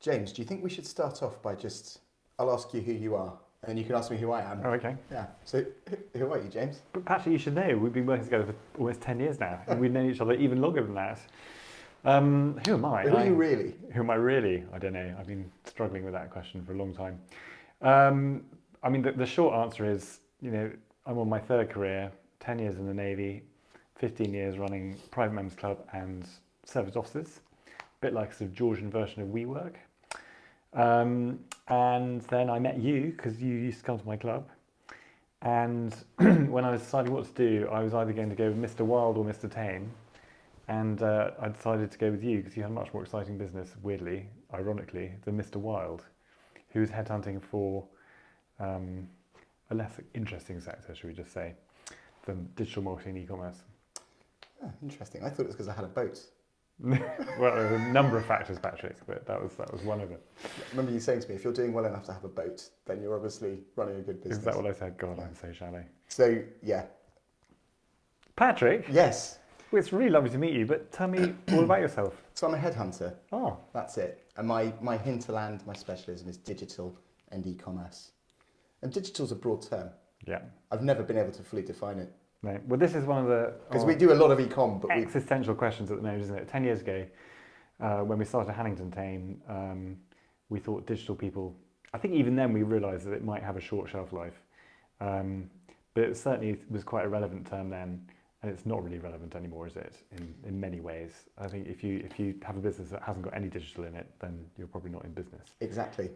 James, do you think we should start off by I'll ask you who you are, and then you can ask me who I am. Oh, okay. Yeah. So, who are you, James? But Patrick, you should know, we've been working together for almost 10 years now, and we've known each other even longer than that. Who am I? Who are you really? Who am I really? I don't know. I've been struggling with that question for a long time. I mean, the short answer is, I'm on my third career, 10 years in the Navy, 15 years running private members club and service offices, a bit like a sort of Georgian version of WeWork. And then I met you because you used to come to my club. And when I was deciding what to do, I was either going to go with Mr. Wild or Mr. Tame. And I decided to go with you because you had a much more exciting business, weirdly, ironically, than Mr. Wild, who was headhunting for a less interesting sector, should we just say, than digital marketing and e-commerce. Oh, interesting. I thought it was because I had a boat. Well, there were a number of factors, Patrick, but that was one of it. I remember you saying to me, if you're doing well enough to have a boat, then you're obviously running a good business. Is that what I said? God, I'm so shallow. So, yeah. Patrick? Yes. Well, it's really lovely to meet you, but tell me all about yourself. So I'm a headhunter. Oh. That's it. And my hinterland, my specialism is digital and e-commerce. And digital's a broad term. Yeah. I've never been able to fully define it. No. Well, this is one of the... Because we do a lot of e-com, but existential questions at the moment, isn't it? 10 years ago, when we started Hannington Tame, we thought digital people... I think even then we realised that it might have a short shelf life. But it certainly was quite a relevant term then. And it's not really relevant anymore, is it? In many ways. I think if you have a business that hasn't got any digital in it, then you're probably not in business. Exactly.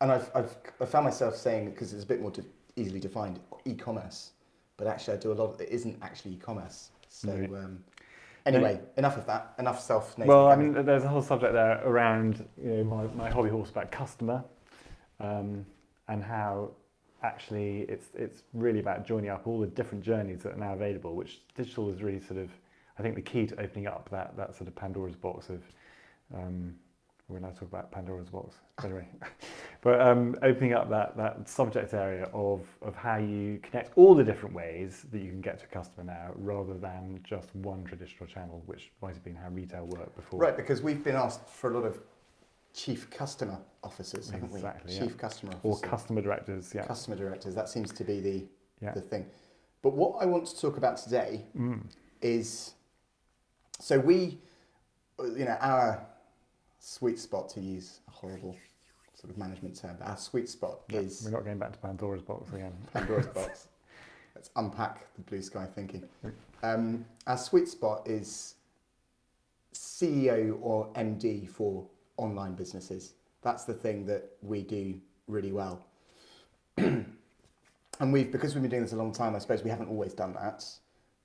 And I've found myself saying, because it's a bit more easily defined, e-commerce. But actually I do a lot that isn't actually e-commerce. So anyway, enough of that. Enough self-naming. Well, I mean, there's a whole subject there around my hobby horse about customer and how actually it's really about joining up all the different journeys that are now available, which digital is really sort of, I think, the key to opening up that sort of Pandora's box of, we're now talking about Pandora's box, anyway, but opening up that subject area of how you connect all the different ways that you can get to a customer now, rather than just one traditional channel, which might have been how retail worked before. Right, because we've been asked for a lot of chief customer officers, haven't we? Exactly, Chief customer officers. Or customer directors, yeah. Customer directors, that seems to be the thing. But what I want to talk about today is, so our sweet spot, to use a horrible sort of management term, but our sweet spot is... We're not going back to Pandora's box again. Pandora's box. Let's unpack the blue sky thinking. Our sweet spot is CEO or MD for online businesses. That's the thing that we do really well. And because we've been doing this a long time, I suppose we haven't always done that,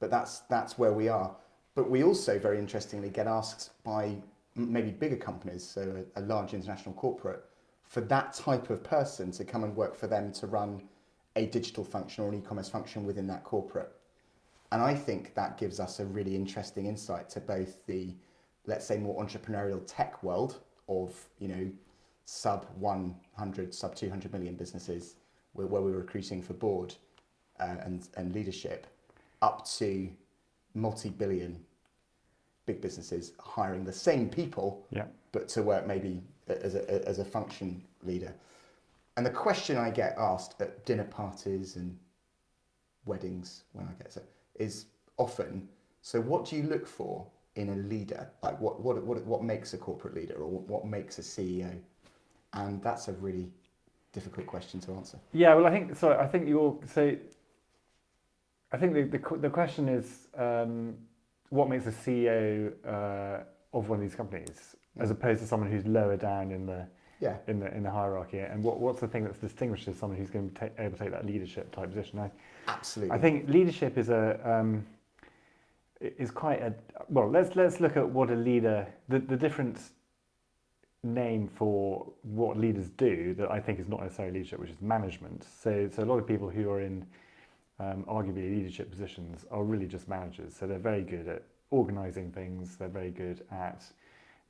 but that's where we are. But we also, very interestingly, get asked by maybe bigger companies, so a large international corporate, for that type of person to come and work for them to run a digital function or an e-commerce function within that corporate. And I think that gives us a really interesting insight to both the, let's say, more entrepreneurial tech world of, sub 100, sub 200 million businesses where we're recruiting for board and leadership, up to multi-billion big businesses hiring the same people, but to work maybe as a function leader. And the question I get asked at dinner parties and weddings when I get so is often, so what do you look for in a leader? Like what makes a corporate leader, or what makes a CEO? And that's a really difficult question to answer. Yeah, well, I think the question is what makes a CEO of one of these companies, as opposed to someone who's lower down in the hierarchy, and what's the thing that distinguishes someone who's going to be able to take that leadership type position? Absolutely. I think leadership is quite a well. Let's look at what a leader, the different name for what leaders do that I think is not necessarily leadership, which is management. So a lot of people who are in arguably leadership positions are really just managers. So they're very good at organising things. They're very good at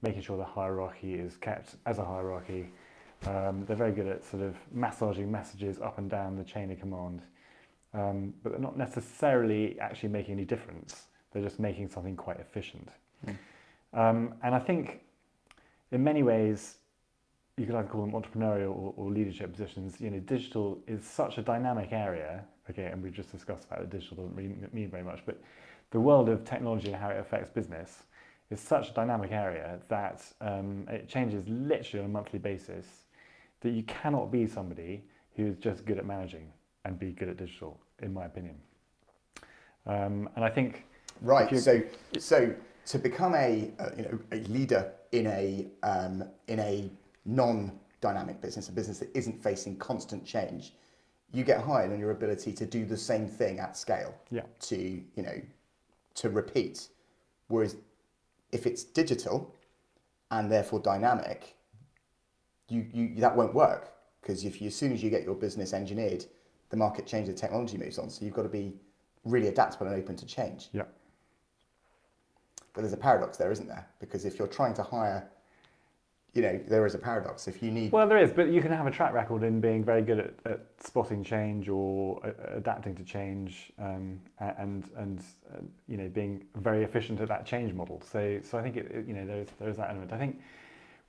making sure the hierarchy is kept as a hierarchy. They're very good at sort of massaging messages up and down the chain of command. But they're not necessarily actually making any difference. They're just making something quite efficient. And I think in many ways, you could either call them entrepreneurial or leadership positions. Digital is such a dynamic area. Okay, and we've just discussed that digital doesn't mean very much, but the world of technology and how it affects business is such a dynamic area that it changes literally on a monthly basis, that you cannot be somebody who is just good at managing and be good at digital, in my opinion. And I think right. So to become a leader in a non-dynamic business, a business that isn't facing constant change, you get hired on your ability to do the same thing at scale. Yeah. To repeat. Whereas if it's digital and therefore dynamic, you that won't work, because as soon as you get your business engineered, the market changes, the technology moves on. So you've got to be really adaptable and open to change. Yeah. But there's a paradox there, isn't there? Because if you're trying to hire, there is a paradox. If you need... Well, there is, but you can have a track record in being very good at spotting change or adapting to change, and being very efficient at that change model. So I think there's that element. I think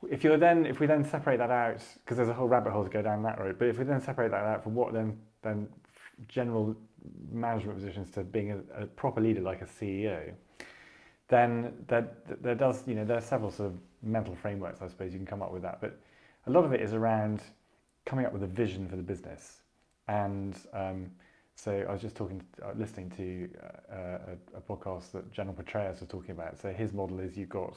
if we then separate that out, because there's a whole rabbit hole to go down that road, but if we then separate that out from what then general management positions to being a proper leader like a CEO, then there are several sort of mental frameworks, I suppose, you can come up with that. But a lot of it is around coming up with a vision for the business. And so I was just listening to a podcast that General Petraeus was talking about. So his model is you've got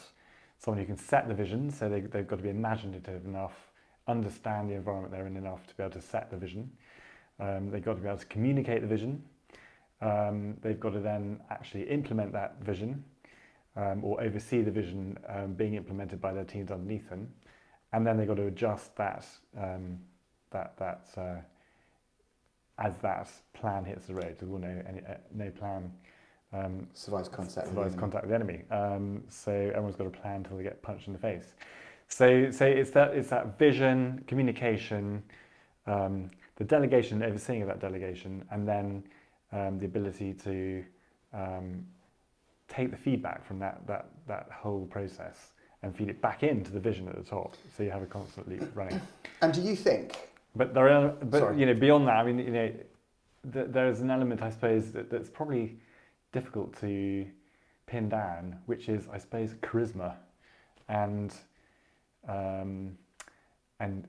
someone who can set the vision, so they've got to be imaginative enough, understand the environment they're in enough to be able to set the vision. They've got to be able to communicate the vision. They've got to then actually implement that vision, or oversee the vision being implemented by their teams underneath them, and then they've got to adjust that as that plan hits the road. So we'll know no plan survives contact with the enemy. So everyone's got a plan until they get punched in the face. So it's that vision, communication, the delegation, overseeing of that delegation, and then the ability to take the feedback from that whole process and feed it back into the vision at the top, so you have it constantly running. And do you think? But beyond that, I mean, there's an element, I suppose, that's probably difficult to pin down, which is, I suppose, charisma, and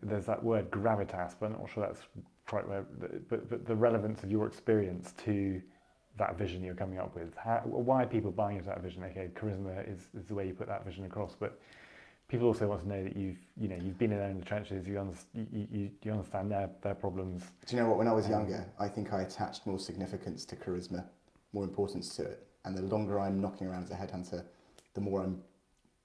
there's that word gravitas, but I'm not sure that's quite where. But the relevance of your experience to that vision you're coming up with. Why are people buying into that vision? Okay, charisma is the way you put that vision across, but people also want to know that you've been in there in the trenches. You understand their problems. Do you know what? When I was younger, I think I attached more significance to charisma, more importance to it. And the longer I'm knocking around as a headhunter, the more I'm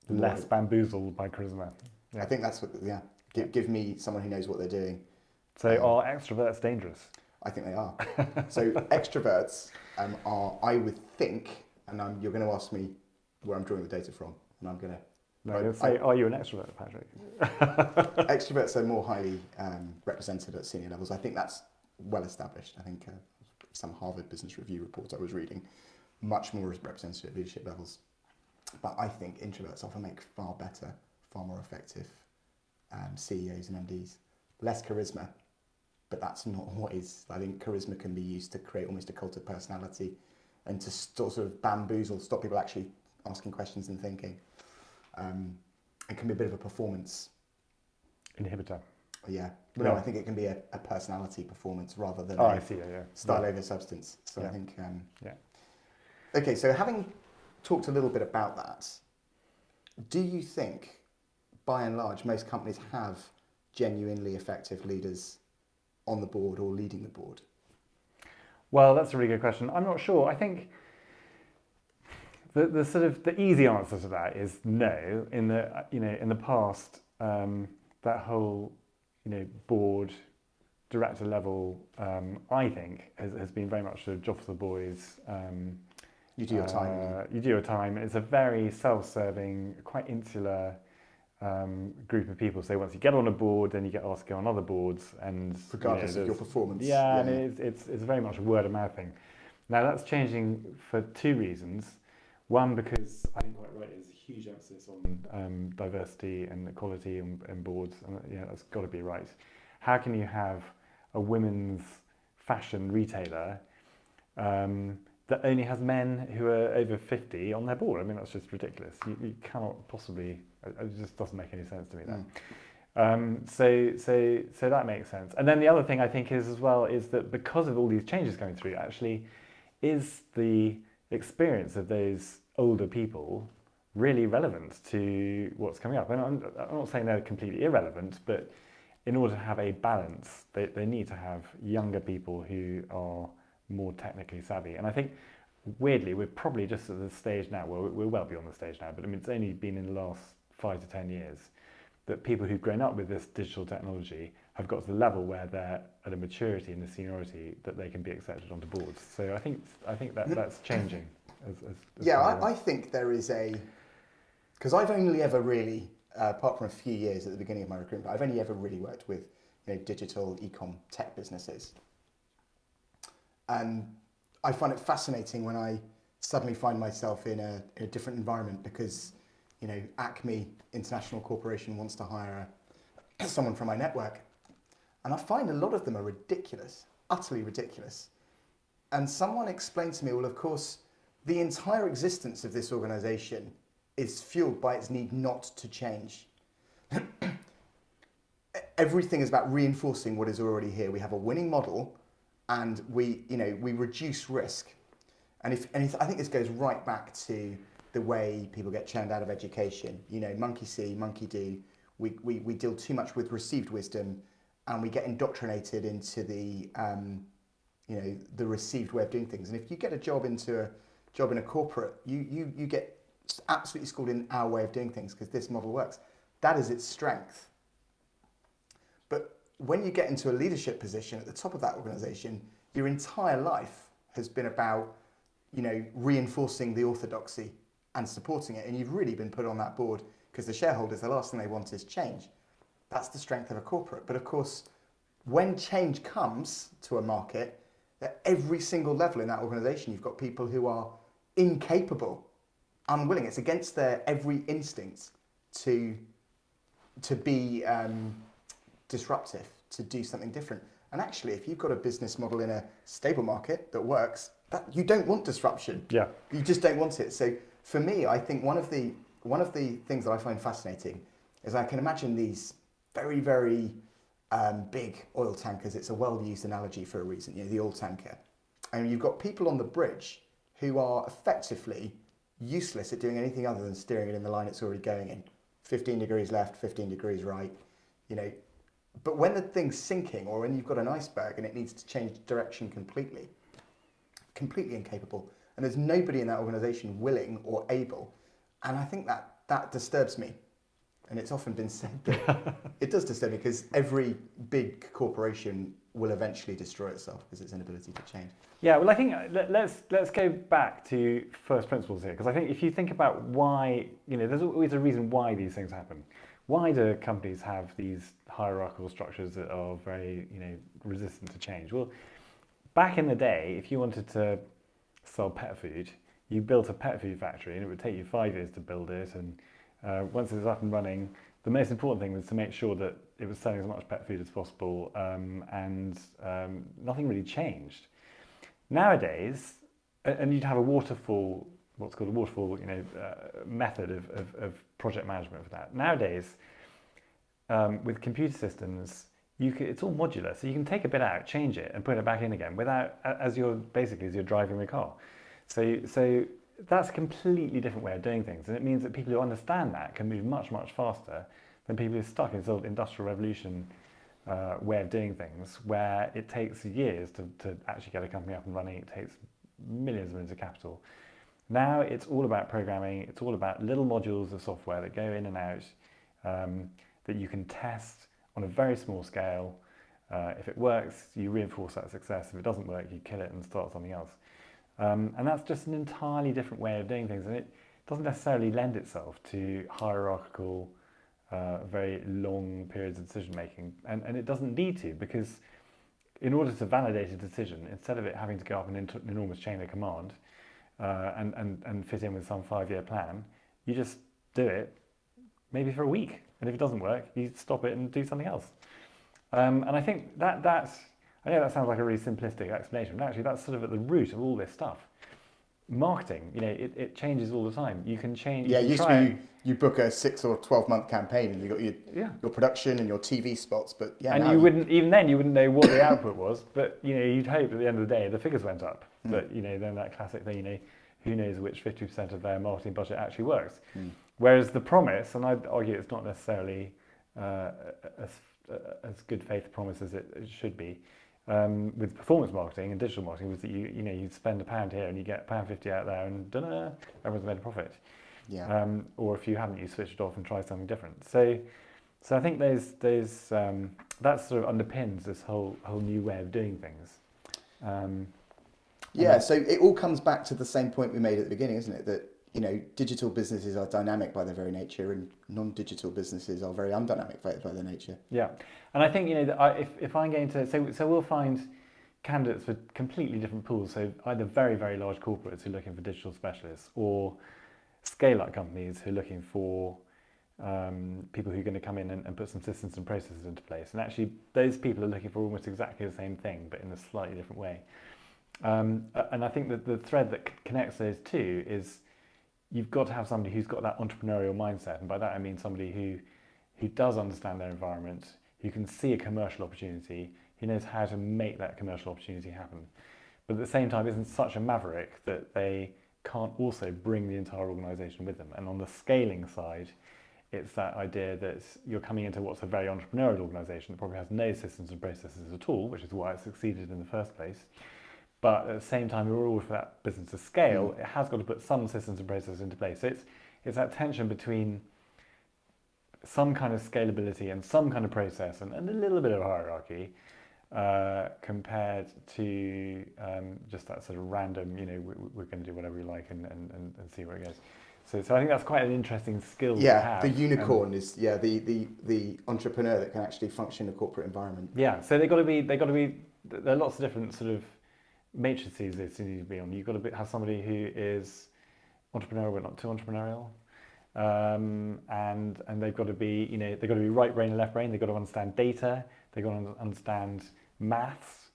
less bamboozled by charisma. Yeah. I think that's what. Yeah, give me someone who knows what they're doing. So are extroverts dangerous? I think they are. So extroverts are, I would think, and you're going to ask me where I'm drawing the data from, and I'm going to. No, say, are you an extrovert, Patrick? Extroverts are more highly represented at senior levels. I think that's well established. I think some Harvard Business Review report I was reading, much more represented at leadership levels. But I think introverts often make far better, far more effective CEOs and MDs. Less charisma, but that's not what is. I think charisma can be used to create almost a cult of personality and to sort of bamboozle, stop people actually asking questions and thinking. It can be a bit of a performance inhibitor. Yeah. No, I think it can be a personality performance rather than style over substance. So I think, Okay, so having talked a little bit about that, do you think, by and large, most companies have genuinely effective leaders on the board or leading the board? Well, that's a really good question. I'm not sure. I think the sort of the easy answer to that is no. In the past, that whole board director level, I think has been very much sort of job for the boys. You do your time. You do your time. It's a very self-serving, quite insular group of people. So once you get on a board, then you get asked to go on other boards, and regardless of your performance. Yeah, and it's very much a word of mouth thing. Now that's changing for two reasons. One, because I think quite right, is huge emphasis on diversity and equality in boards, and that's got to be right. How can you have a women's fashion retailer that only has men who are over 50 on their board? I mean, that's just ridiculous. You cannot possibly. It just doesn't make any sense to me. So that makes sense. And then the other thing I think is as well is that because of all these changes going through, actually, is the experience of those older people really relevant to what's coming up? And I'm not saying they're completely irrelevant, but in order to have a balance, they need to have younger people who are more technically savvy. And I think, weirdly, we're probably just at the stage now, well, we're well beyond the stage now, but I mean, it's only been in the last 5 to 10 years that people who've grown up with this digital technology have got to the level where they're at a maturity and a seniority that they can be accepted onto boards. So I think that's changing. I think there is because I've only ever really, apart from a few years at the beginning of my recruitment, I've only ever really worked with digital e-com tech businesses. And I find it fascinating when I suddenly find myself in a different environment because, Acme International Corporation wants to hire someone from my network. And I find a lot of them are ridiculous, utterly ridiculous. And someone explained to me, well, of course, the entire existence of this organization is fueled by its need not to change. Everything is about reinforcing what is already here. We have a winning model and we reduce risk. And I think this goes right back to the way people get churned out of education. Monkey see, monkey do. We deal too much with received wisdom, and we get indoctrinated into the received way of doing things. And if you get a job in a corporate, you get absolutely schooled in our way of doing things because this model works. That is its strength. But when you get into a leadership position at the top of that organization, your entire life has been about reinforcing the orthodoxy and supporting it, and you've really been put on that board because the shareholders, the last thing they want is change. That's the strength of a corporate. But of course, when change comes to a market, at every single level in that organization, you've got people who are incapable, unwilling. It's against their every instinct to be disruptive, to do something different. And actually, if you've got a business model in a stable market that works, you don't want disruption. Yeah. You just don't want it. So for me, I think one of the things that I find fascinating is I can imagine these very, very big oil tankers. It's a well-used analogy for a reason, the oil tanker. And you've got people on the bridge who are effectively useless at doing anything other than steering it in the line it's already going in. 15 degrees left, 15 degrees right, But when the thing's sinking or when you've got an iceberg and it needs to change direction completely incapable. And there's nobody in that organization willing or able. And I think that disturbs me. And it's often been said that it does disturb me because every big corporation will eventually destroy itself because its inability to change. Yeah, well, I think let's go back to first principles here, because I think if you think about why, there's always a reason why these things happen. Why do companies have these hierarchical structures that are very, resistant to change? Well, back in the day, if you wanted to sell pet food, you built a pet food factory and it would take you 5 years to build it. And once it was up and running, the most important thing was to make sure that it was selling as much pet food as possible, and nothing really changed. Nowadays, and you'd have a waterfall, what's called a waterfall, method of project management for that. Nowadays, with computer systems, it's all modular, so you can take a bit out, change it, and put it back in again without, as you're driving the car. So that's a completely different way of doing things, and it means that people who understand that can move much, much faster than people who are stuck in sort of industrial revolution way of doing things, where it takes years to actually get a company up and running. It takes millions of capital. Now it's all about programming. It's all about little modules of software that go in and out, that you can test on a very small scale. If it works, you reinforce that success. If it doesn't work, you kill it and start something else. And that's just an entirely different way of doing things. And it doesn't necessarily lend itself to hierarchical, very long periods of decision making. And it doesn't need to, because in order to validate a decision, instead of it having to go up an enormous chain of command and fit in with some 5-year plan, you just do it, maybe for a week. And if it doesn't work, you stop it and do something else. And I think that's, I know that sounds like a really simplistic explanation, but actually that's sort of at the root of all this stuff. Marketing, it changes all the time. You can change. Yeah, You it can used to try be you book a 6 or 12-month campaign and you got your production and your TV spots, but yeah, and now you wouldn't, even then, you wouldn't know what the output was, but you'd hope at the end of the day the figures went up. But then that classic thing, who knows which 50% of their marketing budget actually works. Whereas the promise, and I'd argue it's not necessarily as good faith promise as it should be, with performance marketing and digital marketing, was that you spend £1 here and you get £1.50 out there, and everyone's made a profit. Yeah. Or if you haven't, you switch it off and try something different. So I think that sort of underpins this whole new way of doing things. So it all comes back to the same point we made at the beginning, isn't it? That digital businesses are dynamic by their very nature, and non-digital businesses are very undynamic by their nature. Yeah, and I think if I'm going to so we'll find candidates for completely different pools. So either very, very large corporates who are looking for digital specialists, or scale-up companies who are looking for people who are going to come in and put some systems and processes into place. And actually, those people are looking for almost exactly the same thing, but in a slightly different way. And I think that the thread that connects those two is you've got to have somebody who's got that entrepreneurial mindset. And by that I mean somebody who does understand their environment, who can see a commercial opportunity, who knows how to make that commercial opportunity happen. But at the same time isn't such a maverick that they can't also bring the entire organisation with them. And on the scaling side, it's that idea that you're coming into what's a very entrepreneurial organisation that probably has no systems and processes at all, which is why it succeeded in the first place. But at the same time, in order for that business to scale, it has got to put some systems and processes into place. So it's that tension between some kind of scalability and some kind of process and a little bit of hierarchy compared to just that sort of random, we're going to do whatever we like and see where it goes. So I think that's quite an interesting skill to have. The unicorn is the entrepreneur that can actually function in a corporate environment. Yeah, so there are lots of different sort of matrices they need to be on. You've got to have somebody who is entrepreneurial but not too entrepreneurial, and they've got to be they've got to be right brain and left brain. They've got to understand data. They've got to understand maths,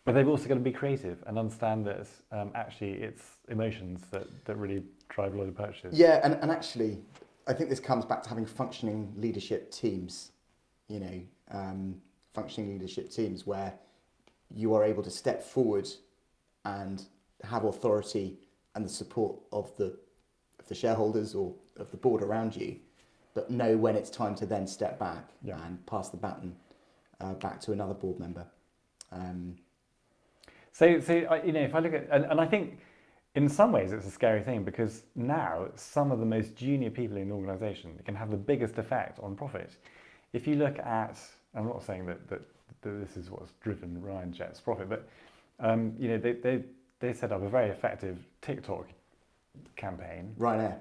but they've also got to be creative and understand that actually it's emotions that really drive a lot of purchases. Yeah, and actually, I think this comes back to having functioning leadership teams. Functioning leadership teams where you are able to step forward and have authority and the support of the shareholders or of the board around you, but know when it's time to then step back and pass the baton back to another board member. So if I look at, and I think in some ways it's a scary thing, because now some of the most junior people in the organisation can have the biggest effect on profit. If you look at, I'm not saying that this is what's driven Ryan Jet's profit, but they set up a very effective TikTok campaign. Ryanair.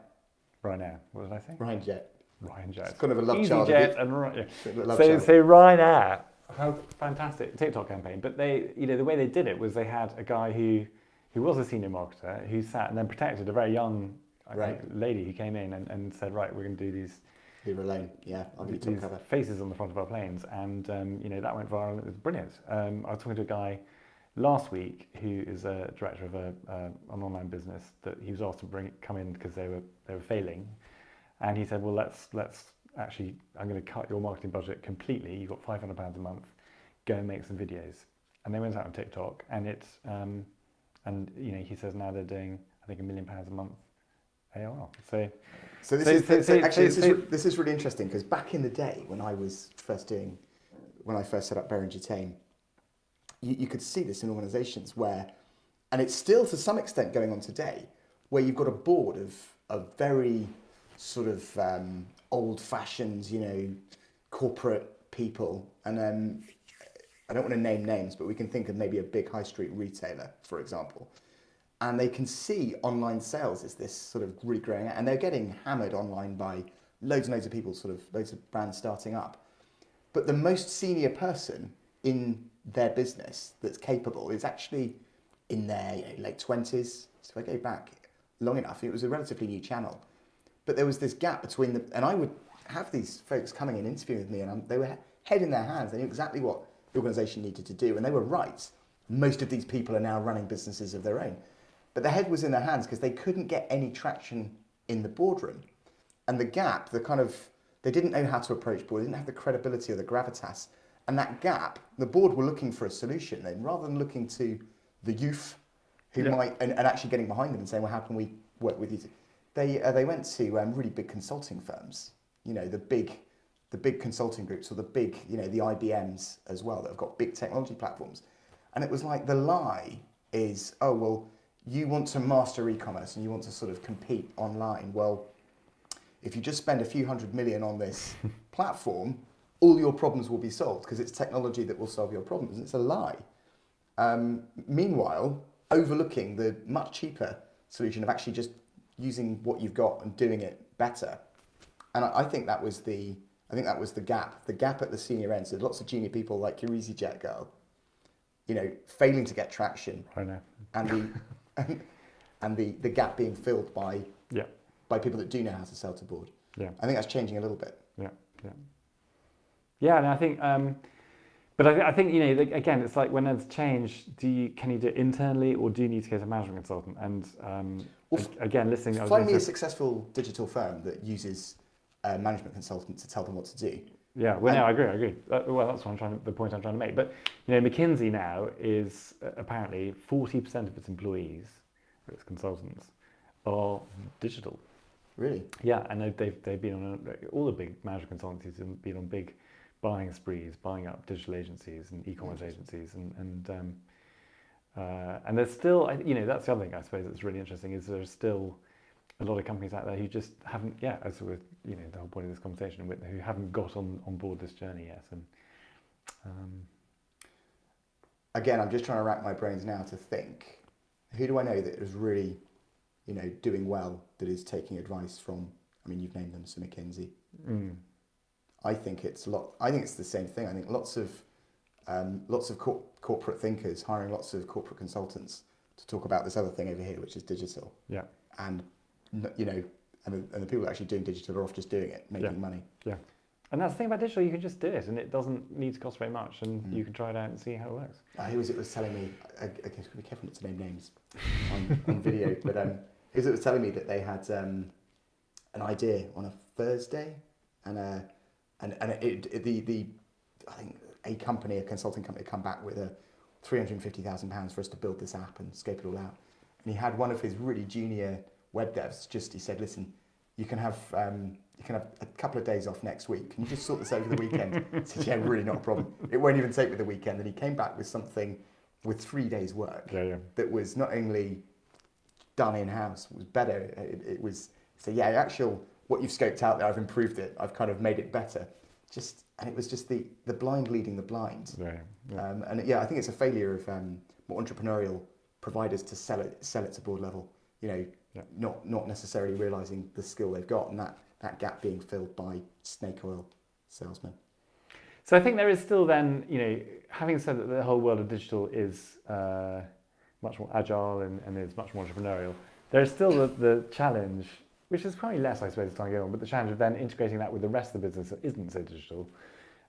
What did I say? Ryan Jet. It's kind of a love Easy child. Jet and so Ryanair, how fantastic TikTok campaign. But they, the way they did it was they had a guy who was a senior marketer who sat and then protected a very young lady who came in and said, right, we're going to do these. Leave her alone. Yeah, I'll be top cover. Faces on the front of our planes, and that went viral. It was brilliant. I was talking to a guy last week who is a director of an online business that he was asked to come in because they were failing, and he said, well, let's actually, I'm going to cut your marketing budget completely. You've got £500 a month. Go and make some videos. And they went out on TikTok, and he says now they're doing, I think, £1 million a month AOL. So this is really interesting, because back in the day when I first set up Behringer Taine, you could see this in organisations where, and it's still to some extent going on today, where you've got a board of very sort of old-fashioned, corporate people, and then I don't want to name names, but we can think of maybe a big high street retailer, for example. And they can see online sales as this sort of really growing out, and they're getting hammered online by loads and loads of people, loads of brands starting up. But the most senior person in their business that's capable is actually in their late 20s. So if I go back long enough, it was a relatively new channel. But there was this gap between the, and I would have these folks coming and interviewing with me, and they were head in their hands. They knew exactly what the organisation needed to do, and they were right. Most of these people are now running businesses of their own, but the head was in their hands because they couldn't get any traction in the boardroom, and the gap, the kind of, they didn't know how to approach board, they didn't have the credibility or the gravitas, and that gap, the board were looking for a solution. Then rather than looking to the youth who might and actually getting behind them and saying, well, how can we work with you? They went to really big consulting firms, you know, the big consulting groups, or the big, you know, the IBMs as well, that have got big technology platforms. And it was like, the lie is, oh, well, you want to master e-commerce and you want to sort of compete online. Well, if you just spend a few $100 million on this platform, all your problems will be solved because it's technology that will solve your problems. And it's a lie. Meanwhile, overlooking the much cheaper solution of actually just using what you've got and doing it better. And I think that was the gap. The gap at the senior end. So lots of junior people like your EasyJet girl, you know, failing to get traction. I know. And the gap being filled by people that do know how to sell to board. Yeah. I think that's changing a little bit. Yeah, and I think, but I think, you know, again, it's like when there's change, can you do it internally, or do you need to go to a management consultant? And again, listening. Find me a successful digital firm that uses a management consultant to tell them what to do. Yeah, well, no, I agree. Well, that's what the point I'm trying to make. But, you know, McKinsey now is apparently 40% of its employees, its consultants, are digital. Really? Yeah, and they've been on all the big management consultancies have been on big buying sprees, buying up digital agencies and e-commerce agencies, and there's still, you know, that's the other thing I suppose that's really interesting, is there's still a lot of companies out there who just haven't, as with, you know, the whole point of this conversation, who haven't got on board this journey yet. And again, I'm just trying to rack my brains now to think, who do I know that is really, you know, doing well, that is taking advice from, I mean, you've named them, so McKinsey. I think it's the same thing. I think lots of corporate thinkers hiring lots of corporate consultants to talk about this other thing over here, which is digital. Yeah. And, you know, and the people actually doing digital are off just doing it, making money. Yeah. And that's the thing about digital, you can just do it, and it doesn't need to cost very much, and you can try it out and see how it works. Who was it was telling me, I guess be careful not to name names on video, but who was it was telling me that they had an idea on a Thursday, and I think a consulting company come back with a £350,000 for us to build this app and scope it all out. And he had one of his really junior web devs he said, listen, you can have a couple of days off next week. Can you just sort this over the weekend? I said, yeah, really not a problem. It won't even take me the weekend. And he came back with something with 3 days work that was not only done in-house, was better. It was, so yeah, what you've scoped out there, I've improved it. I've kind of made it better. And it was just the blind leading the blind. And I think it's a failure of more entrepreneurial providers to sell it to board level. You know, not necessarily realising the skill they've got, and that gap being filled by snake oil salesmen. So I think there is still then, you know, having said that the whole world of digital is much more agile and is much more entrepreneurial, there is still the challenge, which is probably less, I suppose, as time goes on, but the challenge of then integrating that with the rest of the business that isn't so digital,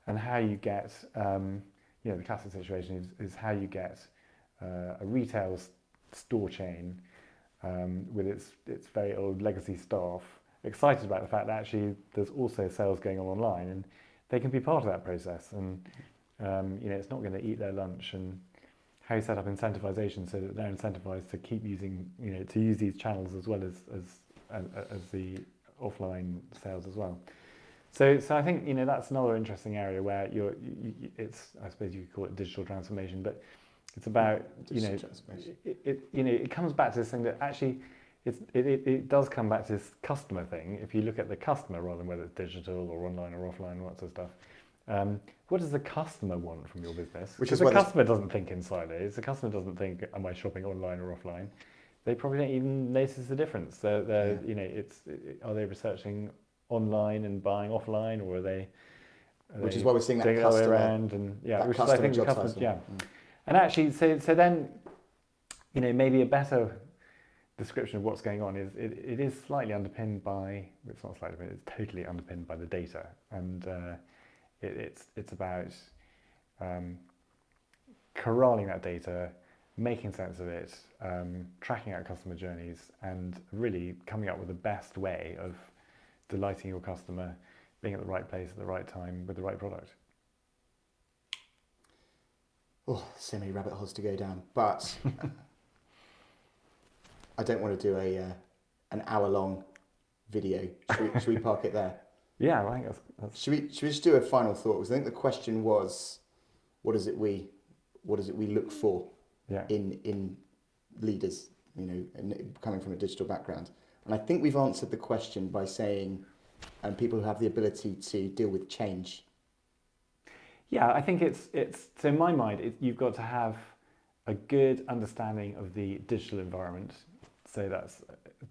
and how you get, you know, the classic situation is how you get a retail store chain with its very old legacy staff excited about the fact that actually there's also sales going on online, and they can be part of that process, and you know, it's not going to eat their lunch, and how you set up incentivization so that they're incentivized to keep using, you know, to use these channels as well as the offline sales as well. So I think, you know, that's another interesting area where it's, I suppose you could call it digital transformation, but it's about, you know, it comes back to this thing that actually it does come back to this customer thing. If you look at the customer rather than whether it's digital or online or offline, all that sort of stuff. What does the customer want from your business? Because the customer doesn't think in silos. The customer doesn't think, am I shopping online or offline? They probably don't even notice the difference. They're you know, are they researching online and buying offline, or are they? Which is why we're seeing that customer around, and which is, I think, customer. And actually, so then, you know, maybe a better description of what's going on is it is slightly underpinned by, it's not slightly, but it's totally underpinned by the data, and it's about corralling that data, making sense of it, tracking out customer journeys, and really coming up with the best way of delighting your customer, being at the right place at the right time with the right product. Oh, so many rabbit holes to go down, but I don't want to do an hour-long video. Should we park it there? Yeah, I think that's... Should we just do a final thought? Because I think the question was, what is it we look for in leaders, and coming from a digital background? And I think we've answered the question by saying people who have the ability to deal with change. Yeah, I think it's so in my mind, you've got to have a good understanding of the digital environment. So that's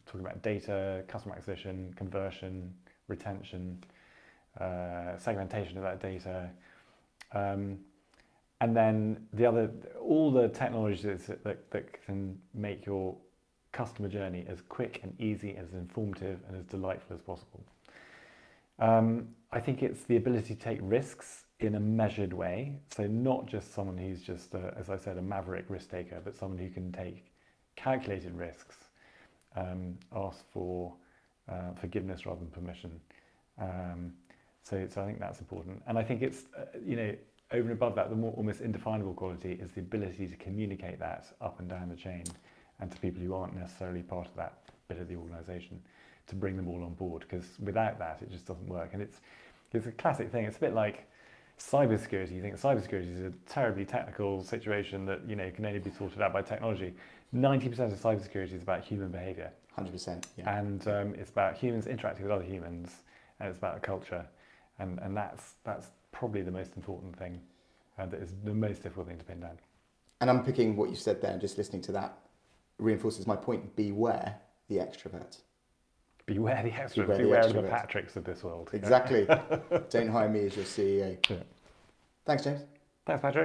talking about data, customer acquisition, conversion, retention, segmentation of that data, and then all the technologies that can make your customer journey as quick and easy, as informative and as delightful as possible. I think it's the ability to take risks in a measured way. So not just someone who's just, as I said, a maverick risk taker, but someone who can take calculated risks, ask for forgiveness rather than permission. So I think that's important. And I think it's, over and above that, the more almost indefinable quality is the ability to communicate that up and down the chain and to people who aren't necessarily part of that bit of the organisation, to bring them all on board, because without that it just doesn't work. And it's a classic thing. It's a bit like cybersecurity. You think cybersecurity is a terribly technical situation that can only be sorted out by technology. 90% of cybersecurity is about human behaviour. 100%. Yeah. And it's about humans interacting with other humans, and it's about a culture, and that's probably the most important thing, that is the most difficult thing to pin down. And unpicking what you said there, and just listening to that reinforces my point. Beware the extrovert. Beware the extrovert. Beware of the Patricks of this world. Exactly. Don't hire me as your CEO. Yeah. Thanks, James. Thanks, Patrick.